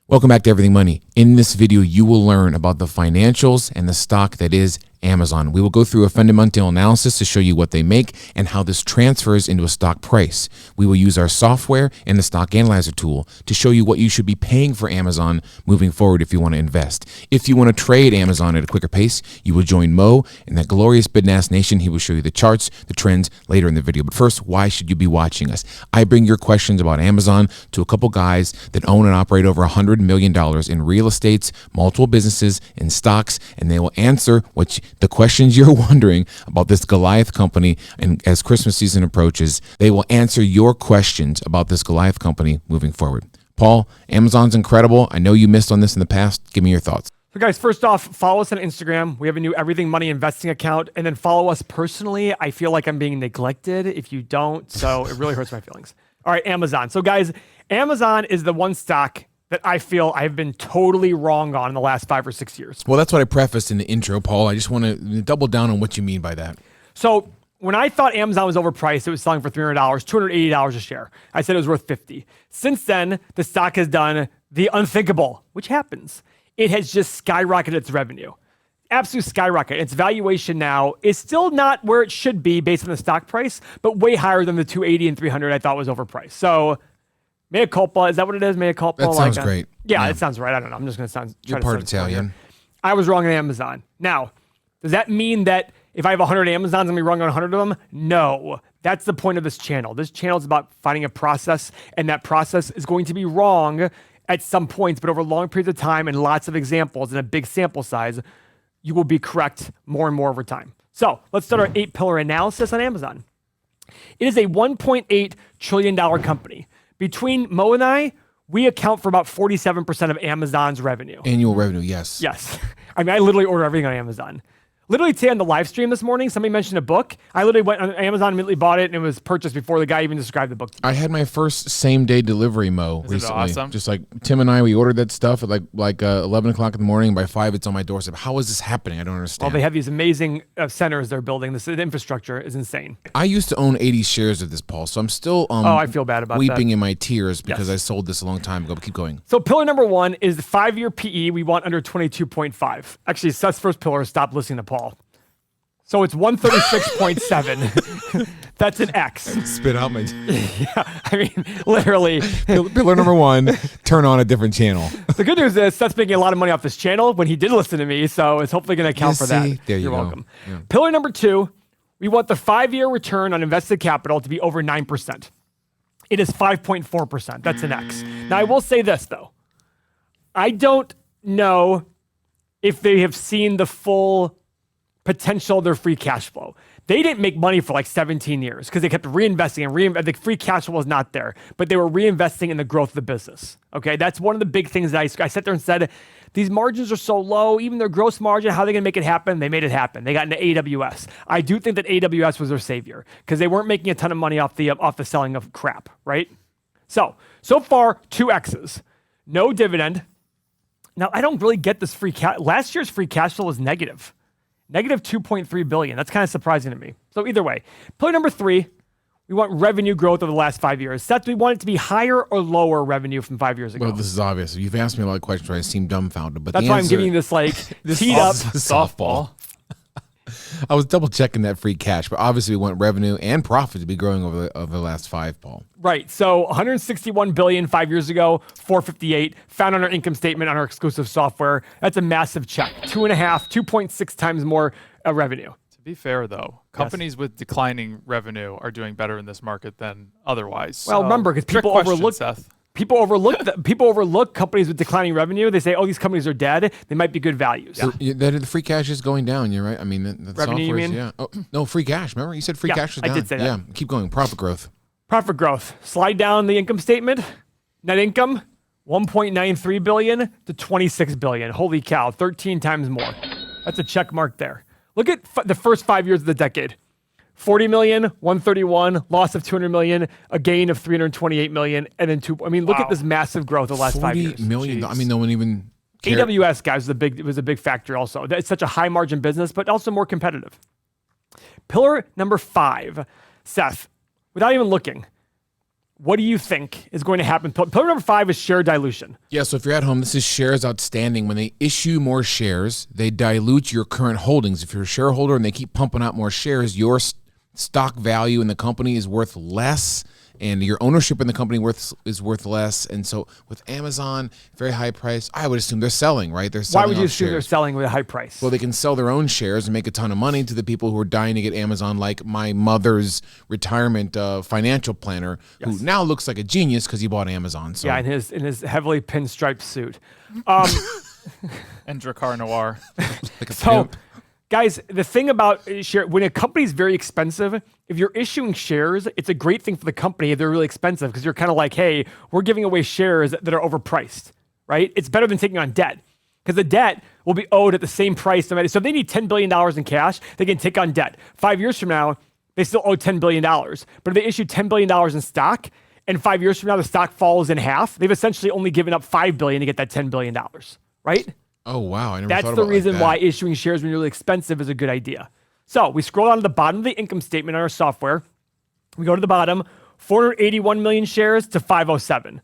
Welcome back to Everything Money. In this video, you will learn about the financials and the stock that is Amazon. We will go through a fundamental analysis to show you what they make and how this transfers into a stock price. We will use our software and the stock analyzer tool to show you what you should be paying for Amazon moving forward if you want to invest. If you want to trade Amazon at a quicker pace, you will join Mo in that glorious Bidnass Nation. He will show you the charts, the trends later in the video. But first, why should you be watching us? I bring your questions about Amazon to a couple guys that own and operate over $100 million in real estates, multiple businesses, and stocks, and they will answer the questions you're wondering about this Goliath company. And as Christmas season approaches, they will answer your questions about this Goliath company moving forward. Paul, Amazon's incredible. I know you missed on this in the past. Give me your thoughts. So guys, first off, follow us on Instagram. We have a new Everything Money investing account. And then follow us personally. I feel like I'm being neglected if you don't. So it really hurts my feelings. All right, Amazon. So guys, Amazon is the one stock that I feel I've been totally wrong on in the last 5 or 6 years. Well, that's what I prefaced in the intro, Paul. I just want to double down on what you mean by that. So when I thought Amazon was overpriced, it was selling for $300, $280 a share. I said it was worth $50. Since then, the stock has done the unthinkable, which happens. It has just skyrocketed its revenue. Absolute skyrocket. Its valuation now is still not where it should be based on the stock price, but way higher than the 280 and 300 I thought was overpriced. So mea culpa, is that what it is? Mea culpa? That sounds great. Yeah, it sounds right. I don't know. I'm just going to You're part Italian. I was wrong on Amazon. Now, does that mean that if I have 100 Amazons, I'm going to be wrong on 100 of them? No. That's the point of this channel. This channel is about finding a process, and that process is going to be wrong at some points, but over long periods of time and lots of examples and a big sample size, you will be correct more and more over time. So let's start our 8-pillar analysis on Amazon. It is a $1.8 trillion company. Between Mo and I, we account for about 47% of Amazon's revenue. Annual revenue, yes. Yes. I mean, I literally order everything on Amazon. Literally today on the live stream this morning, somebody mentioned a book. I literally went on Amazon, immediately bought it, and it was purchased before the guy even described the book to me. I had my first same-day delivery, Mo, recently. Is it awesome? Just like Tim and I, we ordered that stuff at like 11 o'clock in the morning. By 5, it's on my doorstep. How is this happening? I don't understand. Well, they have these amazing centers they're building. This infrastructure is insane. I used to own 80 shares of this, Paul, so I'm still I feel bad about weeping that. in my tears because I sold this a long time ago. But keep going. So pillar number 1 is the 5-year PE. We want under 22.5. Actually, Seth's first pillar is stop listening to Paul. So it's 136.7. That's an X. Spit out my... Yeah, I mean, literally. Pillar number 1, turn on a different channel. The good news is Seth's making a lot of money off this channel when he did listen to me, so it's hopefully going to account for that. There you You're go. welcome. Yeah. Pillar number 2, we want the 5-year return on invested capital to be over 9%. It is 5.4%. That's an X. Now, I will say this, though. I don't know if they have seen the full potential of their free cash flow. They didn't make money for like 17 years because they kept reinvesting and the free cash flow was not there, but they were reinvesting in the growth of the business. Okay, that's one of the big things that I sat there and said, these margins are so low, even their gross margin, how are they going to make it happen? They made it happen. They got into AWS. I do think that AWS was their savior because they weren't making a ton of money off the selling of crap, right? So far, 2 X's. No dividend. Now, I don't really get this free cash. Last year's free cash flow was negative. Negative $2.3 billion. That's kind of surprising to me. So either way, pillar number 3, we want revenue growth over the last 5 years. Seth, do we want it to be higher or lower revenue from 5 years ago? Well, this is obvious. You've asked me a lot of questions where I seem dumbfounded. But that's why I'm giving you this teed up softball. I was double checking that free cash, but obviously we want revenue and profit to be growing over the last 5, Paul. Right. So 161 billion 5 years ago, 458 found on our income statement on our exclusive software. That's a massive check. 2.6 times more revenue. To be fair, though, companies with declining revenue are doing better in this market than otherwise. Well, remember, because people overlook companies with declining revenue. They say, "Oh, these companies are dead. They might be good values." Yeah. The free cash is going down. You're right. I mean, the revenue. You mean? Yeah. Oh, no, free cash. Remember, you said free cash was down. I did say that. Yeah. Keep going. Profit growth. Profit growth. Slide down the income statement. Net income, 1.93 billion to 26 billion. Holy cow, 13 times more. That's a check mark there. Look at the first 5 years of the decade. 40 million, 131, loss of 200 million, a gain of 328 million, and then look at this massive growth the last 5 years. 40 million. Jeez. I mean, no one even cared. AWS, guys, was a big factor also. It's such a high margin business, but also more competitive. Pillar number 5, Seth, without even looking, what do you think is going to happen? Pillar number 5 is share dilution. Yeah, so if you're at home, this is shares outstanding. When they issue more shares, they dilute your current holdings. If you're a shareholder and they keep pumping out more shares, your stock value in the company is worth less, and your ownership in the company is worth less. And so with Amazon, very high price, I would assume they're selling, right? They're selling. Why would you assume shares. they're selling with a high price? Well, they can sell their own shares and make a ton of money to the people who are dying to get Amazon, like my mother's retirement financial planner, who now looks like a genius because he bought Amazon. So. Yeah, in his heavily pinstriped suit. And Dracar Noir. Like a So, pimp. guys, the thing about share, when a company's very expensive, if you're issuing shares, it's a great thing for the company if they're really expensive, because you're kind of like, hey, we're giving away shares that are overpriced, right? It's better than taking on debt, because the debt will be owed at the same price. So if they need $10 billion in cash, they can take on debt. 5 years from now, they still owe $10 billion. But if they issue $10 billion in stock, and 5 years from now, the stock falls in half, they've essentially only given up $5 billion to get that $10 billion, right? Oh, wow. I never That's thought the about it reason like that. why issuing shares when you're really expensive is a good idea. So we scroll down to the bottom of the income statement on our software. We go to the bottom, 481 million shares to 507.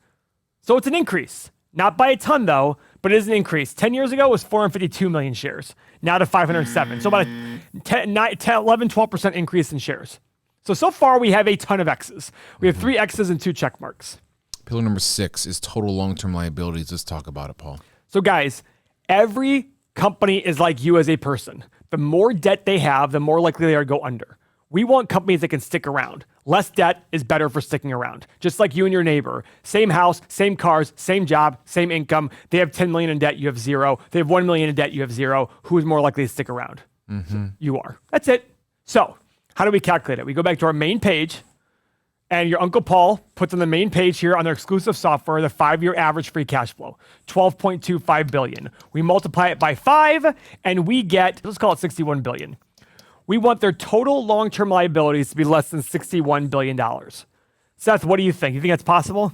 So it's an increase. Not by a ton, though, but it is an increase. 10 years ago, it was 452 million shares, now to 507. So about a 10, 11, 12% increase in shares. So far, we have a ton of X's. We have 3 X's and 2 check marks. Pillar number 6 is total long-term liabilities. Let's talk about it, Paul. So guys, every company is like you as a person. The more debt they have, the more likely they are to go under. We want companies that can stick around. Less debt is better for sticking around. Just like you and your neighbor. Same house, same cars, same job, same income. They have 10 million in debt, you have 0. They have 1 million in debt, you have 0. Who is more likely to stick around? You are. That's it. So how do we calculate it? We go back to our main page, and your Uncle Paul puts on the main page here on their exclusive software, the 5-year average free cash flow, $12.25 billion. We multiply it by 5, and we get, let's call it $61 billion. We want their total long-term liabilities to be less than $61 billion. Seth, what do you think? You think that's possible?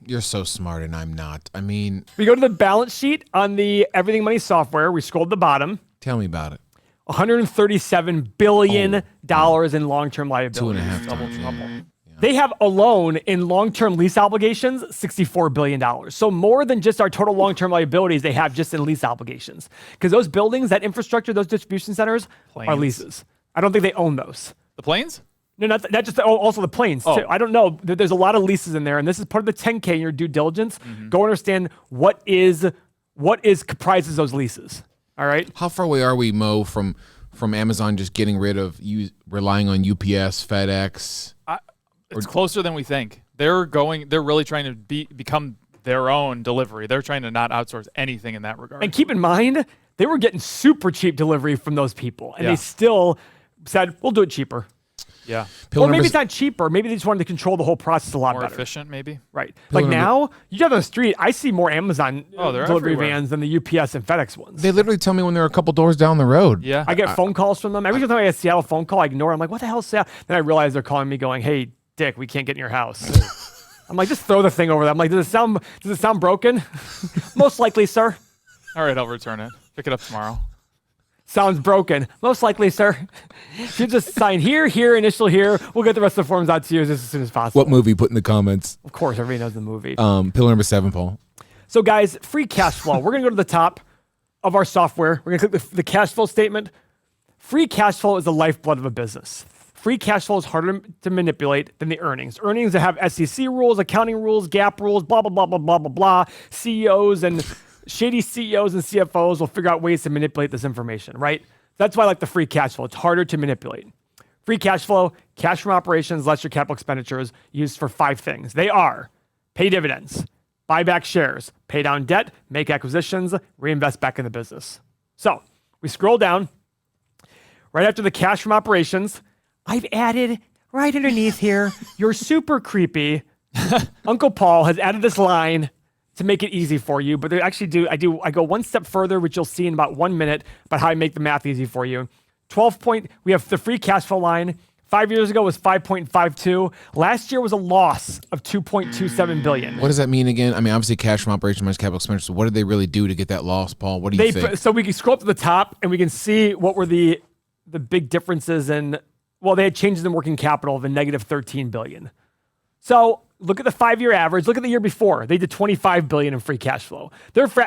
You're so smart, and I'm not. I mean, We go to the balance sheet on the Everything Money software. We scroll to the bottom. tell me about it. $137 billion in long-term liabilities. 2.5 Double times. trouble. They have alone in long-term lease obligations, $64 billion. So more than just our total long-term liabilities, they have just in lease obligations. Because those buildings, that infrastructure, those distribution centers are Planes. leases. I don't think they own those. The planes? No, not just also the planes too. I don't know. There's a lot of leases in there, and this is part of the 10K in your due diligence. Go understand what comprises those leases. All right. How far away are we, Mo, from Amazon just getting rid of relying on UPS, FedEx? It's closer than we think. They're really trying to become their own delivery. They're trying to not outsource anything in that regard. And keep in mind, they were getting super cheap delivery from those people, and they still said, "We'll do it cheaper." yeah. Pillar Or maybe number it's not cheaper. Maybe they just wanted to control the whole process a lot More better. efficient, maybe. Right. Pillar Like number- now, you drive on the street, I see more Amazon Oh, they're delivery everywhere. vans than the UPS and FedEx ones. They literally tell me when they're a couple doors down the road. Yeah. I get phone calls from them. Every time I get a Seattle phone call, I ignore it. I'm like, what the hell is Seattle? Then I realize they're calling me going, hey, Dick, we can't get in your house. I'm like, just throw the thing over there. I'm like, does it sound broken? Most likely, sir. All right, I'll return it. Pick it up tomorrow. Sounds broken. Most likely, sir. You just sign here, initial here. We'll get the rest of the forms out to you just as soon as possible. What movie? Put in the comments. Of course, everybody knows the movie. Pillar number 7, Paul. So guys, free cash flow. We're going to go to the top of our software. We're going to click the cash flow statement. Free cash flow is the lifeblood of a business. Free cash flow is harder to manipulate than the earnings. Earnings that have SEC rules, accounting rules, GAAP rules, blah, blah, blah, blah, blah, blah, blah. CEOs and shady CEOs and CFOs will figure out ways to manipulate this information, right? That's why I like the free cash flow. It's harder to manipulate. Free cash flow, cash from operations, less your capital expenditures, used for 5 things. They are pay dividends, buy back shares, pay down debt, make acquisitions, reinvest back in the business. So we scroll down. Right after the cash from operations, I've added right underneath here, you're super creepy. Uncle Paul has added this line to make it easy for you, but they actually I go one step further, which you'll see in about 1 minute, about how I make the math easy for you. We have the free cash flow line. 5 years ago was 5.52. Last year was a loss of 2.27 billion. What does that mean again? I mean, obviously cash from operations minus capital expenditures. What did they really do to get that loss, Paul? What do you think? So we can scroll up to the top and we can see what were the big differences in, well, they had changes in working capital of a negative 13 billion. So look at the 5-year average. Look at the year before. They did $25 billion in free cash flow.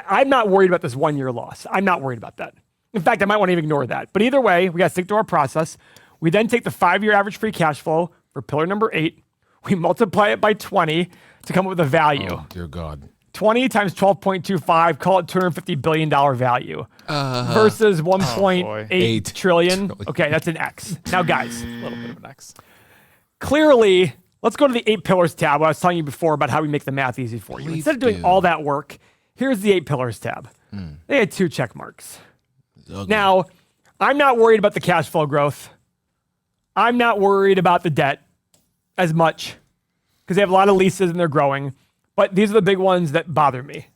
I'm not worried about this 1-year loss. I'm not worried about that. In fact, I might want to even ignore that. But either way, we got to stick to our process. We then take the 5-year average free cash flow for pillar number 8. We multiply it by 20 to come up with a value. Oh, dear God. 20 times 12.25, call it $250 billion value versus 1.8 trillion. Okay, that's an X. Now, guys, A little bit of an X. clearly, let's go to the 8 pillars tab. I was telling you before about how we make the math easy for you. Please Instead of doing do. all that work, here's the 8 pillars tab. They had 2 check marks. Now, I'm not worried about the cash flow growth. I'm not worried about the debt as much because they have a lot of leases and they're growing. But these are the big ones that bother me.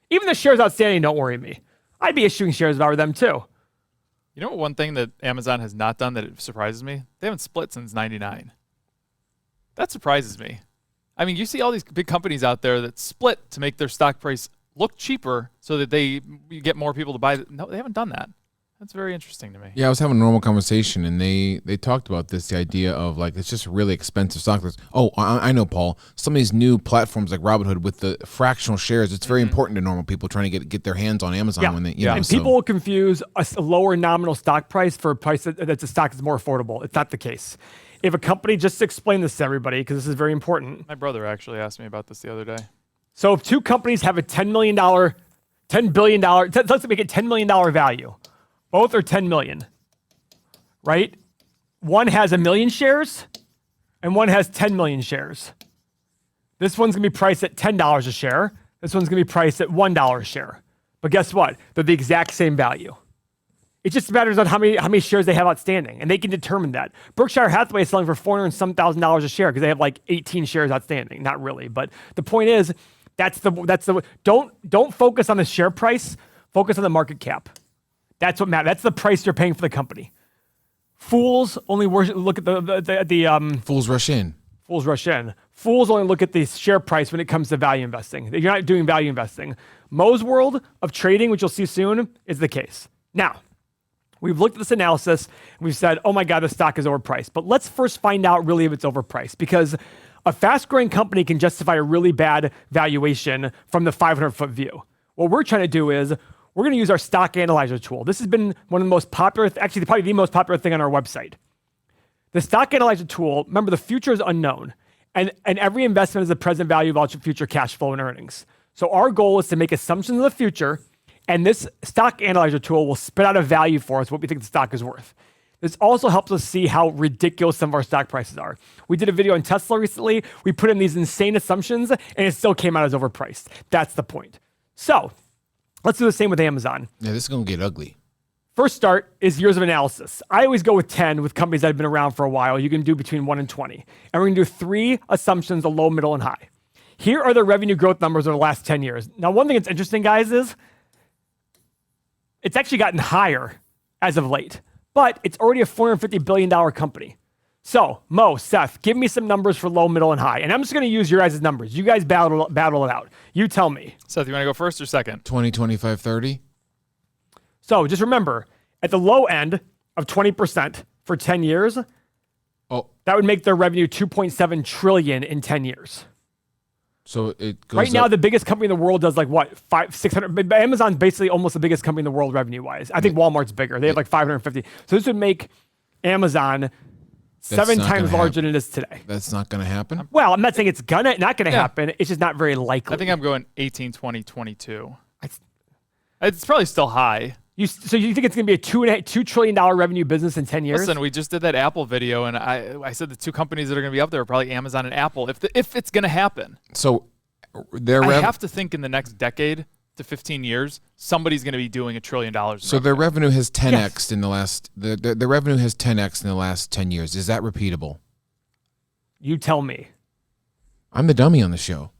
Even the shares outstanding don't worry me. I'd be issuing shares if I were them too. You know what? One thing that Amazon has not done that it surprises me? They haven't split since '99. That surprises me. I mean, you see all these big companies out there that split to make their stock price look cheaper so that you get more people to buy. No, they haven't done that. That's very interesting to me. Yeah, I was having a normal conversation, and they talked about this, the idea of, like, it's just really expensive stock. I know, Paul. Some of these new platforms like Robinhood with the fractional shares, it's very important to normal people trying to get their hands on Amazon when they, you know. And people will confuse a lower nominal stock price for a price that's a stock that's more affordable. It's not the case. If a company, just to explain this to everybody, because this is very important. My brother actually asked me about this the other day. So if 2 companies have a $10 billion, let's make it $10 million value. Both are 10 million, right? One has 1 million shares and one has 10 million shares. This one's gonna be priced at $10 a share. This one's gonna be priced at $1 a share. But guess what? They're the exact same value. It just matters on how many shares they have outstanding, and they can determine that. Berkshire Hathaway is selling for $400 and some thousand a share because they have like 18 shares outstanding. Not really, but the point is, don't focus on the share price. Focus on the market cap. That's what matters. That's the price you're paying for the company. Fools only look at the Fools rush in. Fools rush in. Fools only look at the share price when it comes to value investing. You're not doing value investing. Mo's world of trading, which you'll see soon, is the case. Now, we've looked at this analysis and we've said, oh my God, the stock is overpriced. But let's first find out really if it's overpriced, because a fast-growing company can justify a really bad valuation from the 500-foot view. What we're trying to do is we're going to use our stock analyzer tool. This has been one of the most popular, actually probably the most popular thing on our website. The stock analyzer tool, remember, the future is unknown, and every investment is the present value of all future cash flow and earnings. So our goal is to make assumptions of the future, and this stock analyzer tool will spit out a value for us, what we think the stock is worth. This also helps us see how ridiculous some of our stock prices are. We did a video on Tesla recently. We put in these insane assumptions, and it still came out as overpriced. That's the point. So let's do the same with Amazon. Yeah, this is going to get ugly. First start is years of analysis. I always go with 10 with companies that have been around for a while. You can do between 1 and 20. And we're going to do 3 assumptions, a low, middle, and high. Here are the revenue growth numbers over the last 10 years. Now, one thing that's interesting, guys, is it's actually gotten higher as of late, but it's already a $450 billion company. So, Mo, Seth, give me some numbers for low, middle, and high. And I'm just going to use your guys' numbers. You guys battle it out. You tell me. Seth, you want to go first or second? 20, 25, 30. So just remember, at the low end of 20% for 10 years, that would make their revenue $2.7 trillion in 10 years. So it goes right now, the biggest company in the world does like what, 600. Amazon's basically almost the biggest company in the world revenue-wise. I think Walmart's bigger. They have like 550. So this would make Amazon 7 times larger than it is today. That's not going to happen? Well, I'm not saying it's not going to happen. It's just not very likely. I think I'm going 18, 20, 22. It's probably still high. So you think it's going to be a $2 trillion revenue business in 10 years? Listen, we just did that Apple video, and I said the 2 companies that are going to be up there are probably Amazon and Apple, if it's going to happen. So I have to think in the next decade to 15 years, somebody's going to be doing $1 trillion. So their revenue has 10x'd in the last. The revenue has 10x'd in the last 10 years. Is that repeatable? You tell me. I'm the dummy on the show.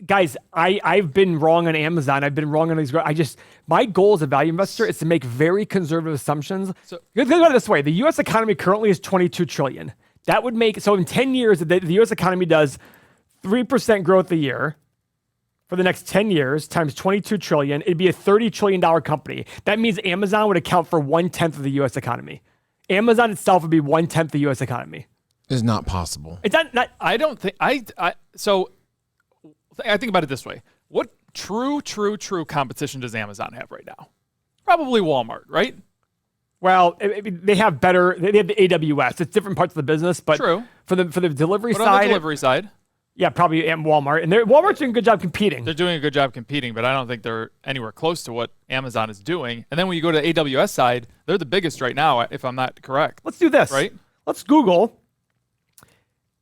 Guys, I've been wrong on Amazon. I've been wrong on these. My goal as a value investor is to make very conservative assumptions. So think about it this way: the U.S. economy currently is $22 trillion. That would make so in 10 years, the U.S. economy does 3% growth a year for the next 10 years times $22 trillion. It'd be a $30 trillion company. That means Amazon would account for 1/10 of the U.S. economy. Amazon itself would be 1/10 of the U.S. economy. Is not possible. It's not I don't think so I think about it this way. What true competition does Amazon have right now? Probably Walmart, right? well, they have the AWS. It's different parts of the business, but True. for the delivery But side, on the delivery side, yeah, probably Walmart. And Walmart's doing a good job competing. they're doing a good job competing, but I don't think they're anywhere close to what Amazon is doing. And then when you go to the AWS side, they're the biggest right now, if I'm not correct. Let's do this. Right? Let's Google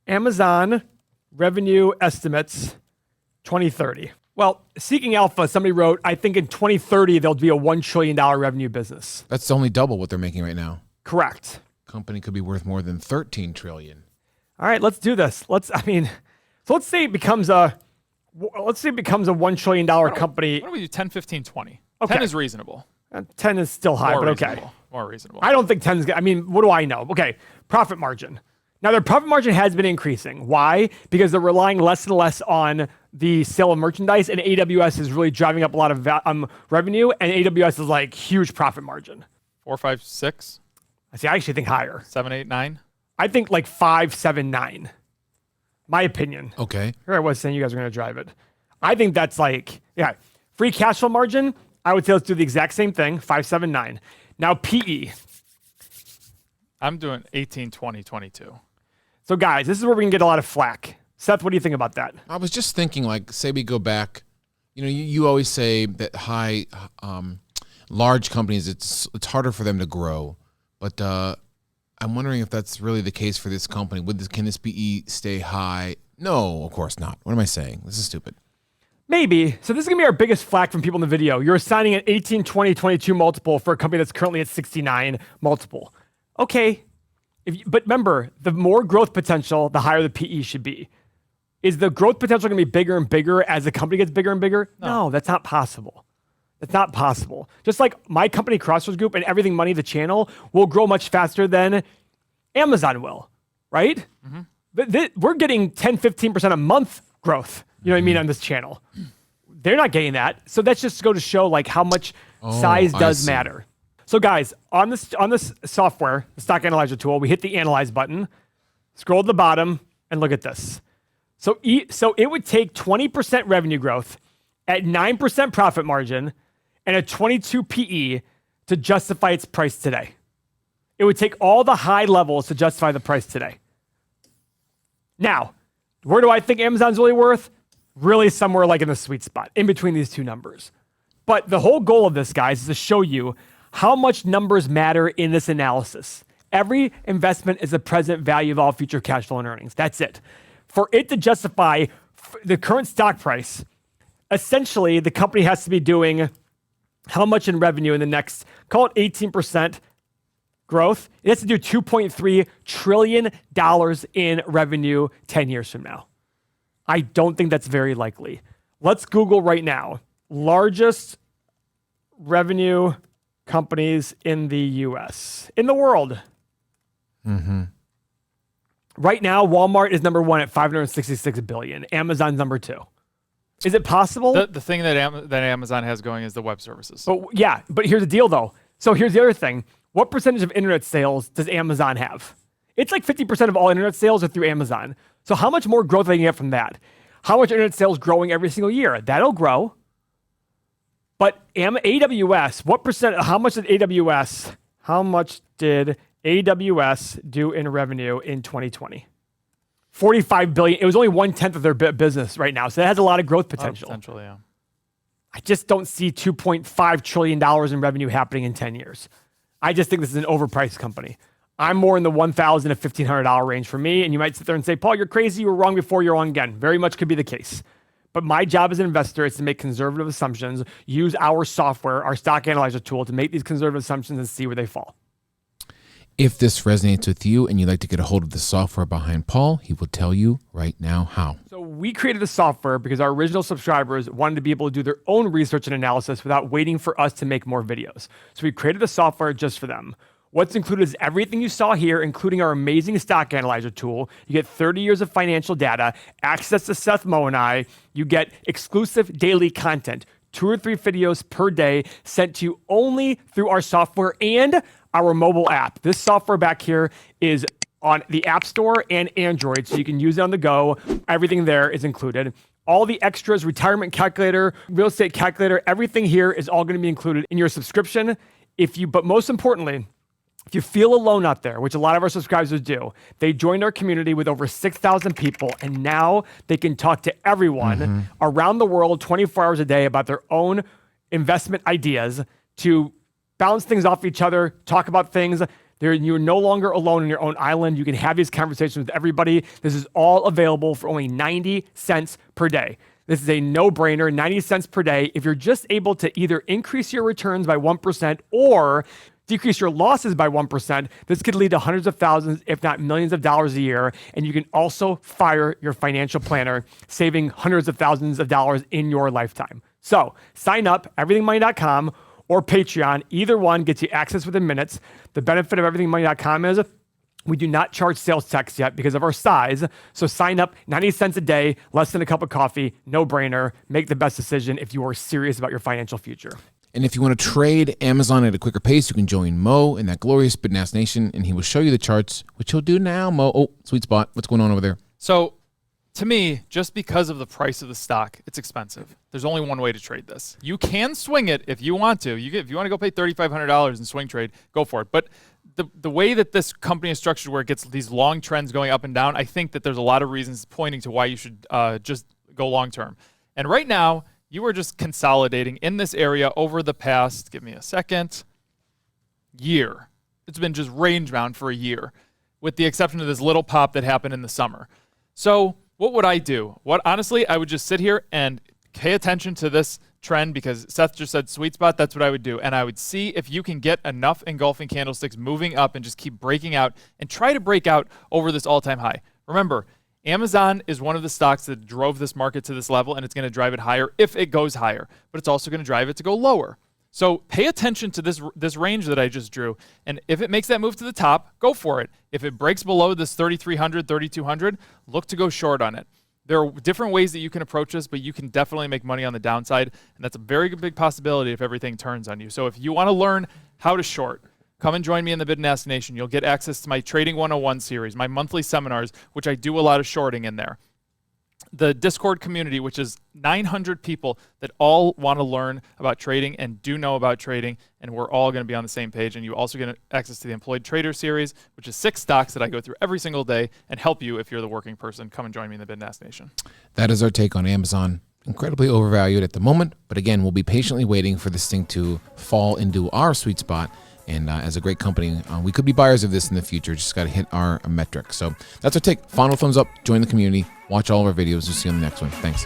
Amazon revenue estimates 2030. Well, Seeking Alpha, somebody wrote, I think in 2030, there'll be a $1 trillion revenue business. That's only double what they're making right now. Correct. Company could be worth more than 13 trillion. All right, let's do this. Let's say it becomes a $1 trillion company. Why don't we do 10, 15, 20? Okay. 10 is reasonable. 10 is still high, More but reasonable. okay. More reasonable. I don't think 10 is good. I mean, what do I know? Okay, profit margin. Now, their profit margin has been increasing. Why? Because they're relying less and less on the sale of merchandise, and AWS is really driving up a lot of revenue, and AWS is like huge profit margin. 4, 5, 6, I actually think higher. 7, 8, 9. I think like 5, 7, 9. My opinion. Okay. Here I was saying you guys are going to drive it. I think that's free cash flow margin. I would say let's do the exact same thing, 5, 7, 9. Now PE. I'm doing 18, 20, 22. So guys, this is where we can get a lot of flack. Seth, what do you think about that? I was just thinking, like, say we go back, you always say that large companies, it's harder for them to grow. But I'm wondering if that's really the case for this company. Can this PE stay high? No, of course not. What am I saying? This is stupid. Maybe. So this is going to be our biggest flack from people in the video. You're assigning an 18, 20, 22 multiple for a company that's currently at 69 multiple. Okay. But remember, the more growth potential, the higher the PE should be. Is the growth potential going to be bigger and bigger as the company gets bigger and bigger? No, that's not possible. That's not possible. Just like my company, Crossroads Group, and Everything Money, the channel, will grow much faster than Amazon will, right? Mm-hmm. But we're getting 10, 15% a month growth, you know what I mean, on this channel. They're not getting that. So that's just to go to show like how much size does matter. So guys, on this software, the stock analyzer tool, we hit the analyze button, scroll to the bottom, and look at this. So it would take 20% revenue growth at 9% profit margin and a 22 PE to justify its price today. It would take all the high levels to justify the price today. Now, where do I think Amazon's really worth? Really somewhere like in the sweet spot, in between these two numbers. But the whole goal of this, guys, is to show you how much numbers matter in this analysis. Every investment is the present value of all future cash flow and earnings. That's it. For it to justify the current stock price, essentially the company has to be doing how much in revenue in the next, call it 18% growth. It has to do $2.3 trillion in revenue 10 years from now. I don't think that's very likely. Let's Google right now. Largest revenue companies in the US, in the world. Mm-hmm. Right now, Walmart is number one at $566 billion. Amazon's number two. Is it possible? The thing that Amazon has going is the web services. But here's the deal though. So here's the other thing. What percentage of internet sales does Amazon have? It's like 50% of all internet sales are through Amazon. So how much more growth are they going to get from that? How much internet sales growing every single year? That'll grow. But AWS, how much did AWS do in revenue in 2020? $45 billion. It was only 1/10 of their business right now. So that has a lot of growth potential. Yeah. I just don't see $2.5 trillion in revenue happening in 10 years. I just think this is an overpriced company. I'm more in the $1,000 to $1,500 range for me. And you might sit there and say, Paul, you're crazy. You were wrong before. You're wrong again. Very much could be the case. But my job as an investor is to make conservative assumptions, use our software, our stock analyzer tool to make these conservative assumptions and see where they fall. If this resonates with you and you'd like to get a hold of the software behind Paul, he will tell you right now how. So we created the software because our original subscribers wanted to be able to do their own research and analysis without waiting for us to make more videos. So we created the software just for them. What's included is everything you saw here, including our amazing stock analyzer tool. You get 30 years of financial data, access to Seth Moe and I. You get exclusive daily content, 2 or 3 videos per day sent to you only through our software and our mobile app. This software back here is on the App Store and Android, so you can use it on the go. Everything there is included. All the extras, retirement calculator, real estate calculator, everything here is all going to be included in your subscription. But most importantly, if you feel alone out there, which a lot of our subscribers do, they joined our community with over 6,000 people, and now they can talk to everyone around the world 24 hours a day about their own investment ideas to bounce things off each other, talk about things. You're no longer alone in your own island. You can have these conversations with everybody. This is all available for only 90 cents per day. This is a no-brainer, 90 cents per day. If you're just able to either increase your returns by 1% or decrease your losses by 1%, this could lead to hundreds of thousands, if not millions of dollars a year. And you can also fire your financial planner, saving hundreds of thousands of dollars in your lifetime. So sign up, everythingmoney.com or Patreon. Either one gets you access within minutes. The benefit of everythingmoney.com is we do not charge sales tax yet because of our size. So sign up, 90 cents a day, less than a cup of coffee, no brainer. Make the best decision if you are serious about your financial future. And if you want to trade Amazon at a quicker pace, you can join Mo in that glorious Bitnass Nation, and he will show you the charts, which he'll do now. Mo, oh, sweet spot. What's going on over there? So to me, just because of the price of the stock, it's expensive. There's only one way to trade this. You can swing it if you want to. If you want to go pay $3,500 in swing trade, go for it. But the way that this company is structured, where it gets these long trends going up and down, I think that there's a lot of reasons pointing to why you should just go long term. And right now, you are just consolidating in this area over the past, give me a second, year. It's been just range bound for a year, with the exception of this little pop that happened in the summer. So what would I do? Honestly, I would just sit here and pay attention to this trend, because Seth just said sweet spot. That's what I would do. And I would see if you can get enough engulfing candlesticks moving up and just keep breaking out and try to break out over this all-time high. Remember, Amazon is one of the stocks that drove this market to this level, and it's going to drive it higher if it goes higher, but it's also going to drive it to go lower. So pay attention to this range that I just drew, and if it makes that move to the top, go for it. If it breaks below this 3,300, 3,200, look to go short on it. There are different ways that you can approach this, but you can definitely make money on the downside, and that's a very big possibility if everything turns on you. So if you want to learn how to short, come and join me in the Bitnass Nation. You'll get access to my Trading 101 series, my monthly seminars, which I do a lot of shorting in there. The Discord community, which is 900 people that all want to learn about trading and do know about trading, and we're all going to be on the same page. And you also get access to the Employed Trader series, which is 6 stocks that I go through every single day and help you if you're the working person. Come and join me in the Bitnass Nation. That is our take on Amazon. Incredibly overvalued at the moment, but again, we'll be patiently waiting for this thing to fall into our sweet spot. And as a great company, we could be buyers of this in the future. Just got to hit our metrics. So that's our take. Final thumbs up. Join the community. Watch all of our videos. We'll see you on the next one. Thanks.